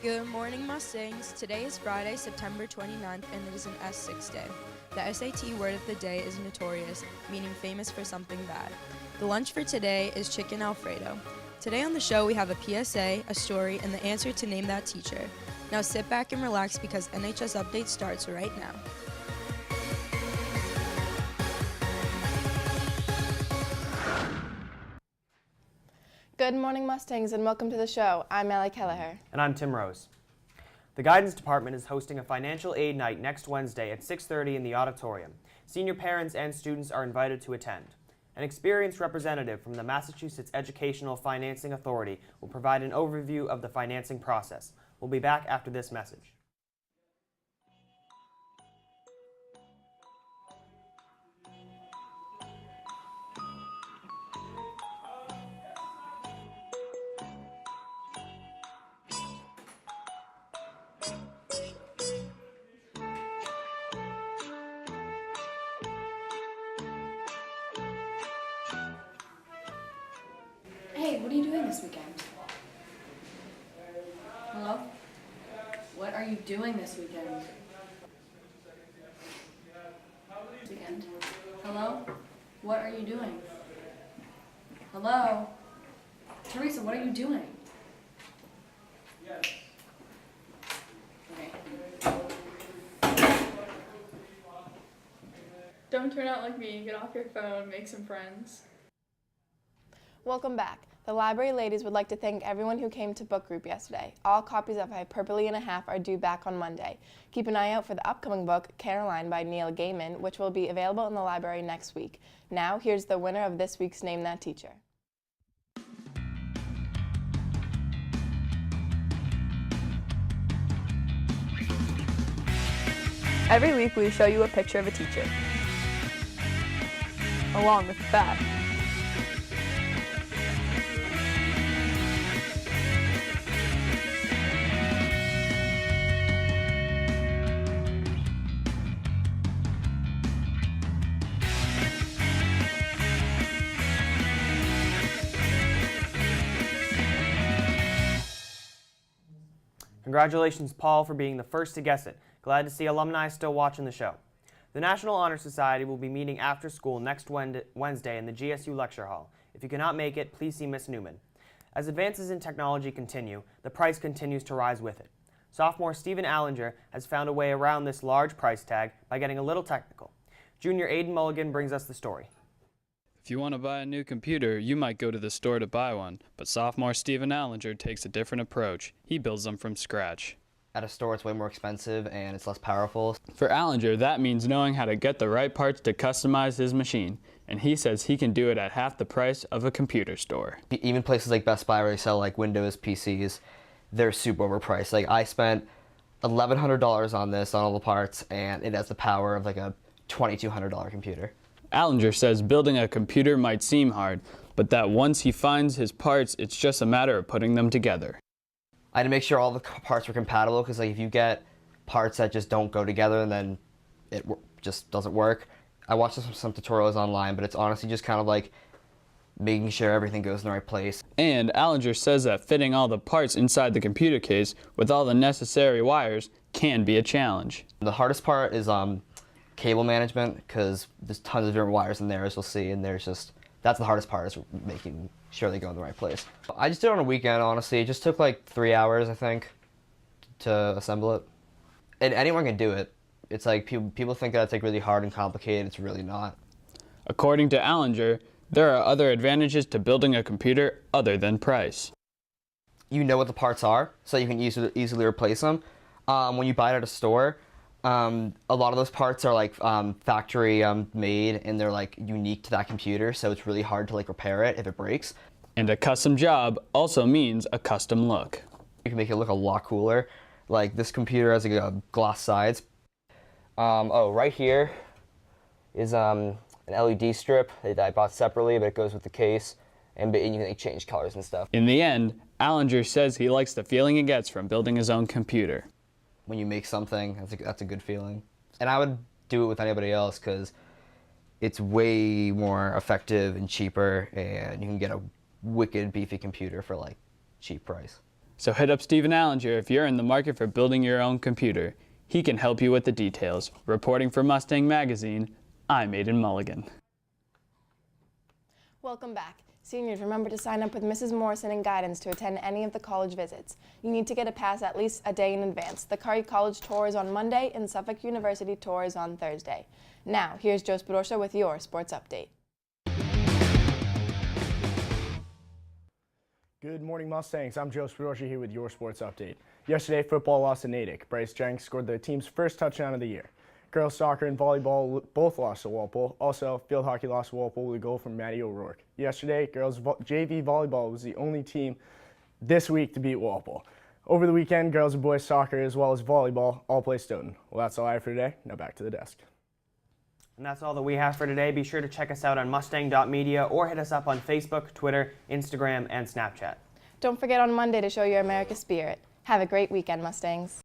Good morning, Mustangs. Today is Friday, September 29th, and it is an S6 day. The SAT word of the day is notorious, meaning famous for something bad. The lunch for today is chicken Alfredo. Today on the show, we have a PSA, a story, and the answer to Name That Teacher. Now sit back and relax because NHS Update starts right now. Good morning, Mustangs, and welcome to the show. I'm Allie Kelleher. And I'm Tim Rose. The Guidance Department is hosting a financial aid night next Wednesday at 6:30 in the auditorium. Senior parents and students are invited to attend. An experienced representative from the Massachusetts Educational Financing Authority will provide an overview of the financing process. We'll be back after this message. Hey, what are you doing this weekend? Hello? What are you doing this weekend? Hello? What are you doing? Hello? Teresa, what are you doing? Okay. Don't turn out like me. Get off your phone, make some friends. Welcome back. The library ladies would like to thank everyone who came to book group yesterday. All copies of Hyperbole and a Half are due back on Monday. Keep an eye out for the upcoming book, Caroline by Neil Gaiman, which will be available in the library next week. Now, here's the winner of this week's Name That Teacher. Every week we show you a picture of a teacher, along with fact. Congratulations, Paul, for being the first to guess it. Glad to see alumni still watching the show. The National Honor Society will be meeting after school next Wednesday in the GSU Lecture Hall. If you cannot make it, please see Miss Newman. As advances in technology continue, the price continues to rise with it. Sophomore Stephen Allinger has found a way around this large price tag by getting a little technical. Junior Aiden Mulligan brings us the story. If you want to buy a new computer, you might go to the store to buy one, but sophomore Stephen Allinger takes a different approach. He builds them from scratch. At a store, it's way more expensive and it's less powerful. For Allinger, that means knowing how to get the right parts to customize his machine, and he says he can do it at half the price of a computer store. Even places like Best Buy where they sell like Windows PCs, they're super overpriced. Like I spent $1,100 on this, on all the parts, and it has the power of like a $2,200 computer. Allinger says building a computer might seem hard, but that once he finds his parts, it's just a matter of putting them together. I had to make sure all the parts were compatible, because like if you get parts that just don't go together and then it just doesn't work. I watched some tutorials online, but it's honestly just kind of like making sure everything goes in the right place. And Allinger says that fitting all the parts inside the computer case with all the necessary wires can be a challenge. The hardest part is cable management, because there's tons of different wires in there, as you'll see, and that's the hardest part, is making sure they go in the right place. I just did it on a weekend, honestly. It just took like 3 hours, I think, to assemble it. And anyone can do it. It's like people think that it's like really hard and complicated. It's really not. According to Allinger, there are other advantages to building a computer other than price. You know what the parts are, so you can easily replace them. When you buy it at a store, a lot of those parts are like factory made, and they're like unique to that computer, so it's really hard to like repair it if it breaks. And a custom job also means a custom look. You can make it look a lot cooler. Like this computer has like gloss sides. Oh, right here is an LED strip that I bought separately, but it goes with the case, and you can like, change colors and stuff. In the end, Allinger says he likes the feeling he gets from building his own computer. When you make something, that's a good feeling. And I would do it with anybody else, because it's way more effective and cheaper, and you can get a wicked beefy computer for like cheap price. So hit up Steven Allinger if you're in the market for building your own computer. He can help you with the details. Reporting for Mustang Magazine, I'm Aiden Mulligan. Welcome back. Seniors, remember to sign up with Mrs. Morrison in guidance to attend any of the college visits. You need to get a pass at least a day in advance. The Curry College tour is on Monday and Suffolk University tour is on Thursday. Now, here's Joe Spadorcia with your sports update. Good morning, Mustangs. I'm Joe Spadorcia here with your sports update. Yesterday, football lost to Natick. Bryce Jenks scored the team's first touchdown of the year. Girls soccer and volleyball both lost to Walpole. Also, field hockey lost to Walpole with a goal from Maddie O'Rourke. Yesterday, girls JV volleyball was the only team this week to beat Walpole. Over the weekend, girls and boys soccer as well as volleyball all play Stoughton. Well, that's all I have for today. Now back to the desk. And that's all that we have for today. Be sure to check us out on mustang.media or hit us up on Facebook, Twitter, Instagram, and Snapchat. Don't forget on Monday to show your America spirit. Have a great weekend, Mustangs.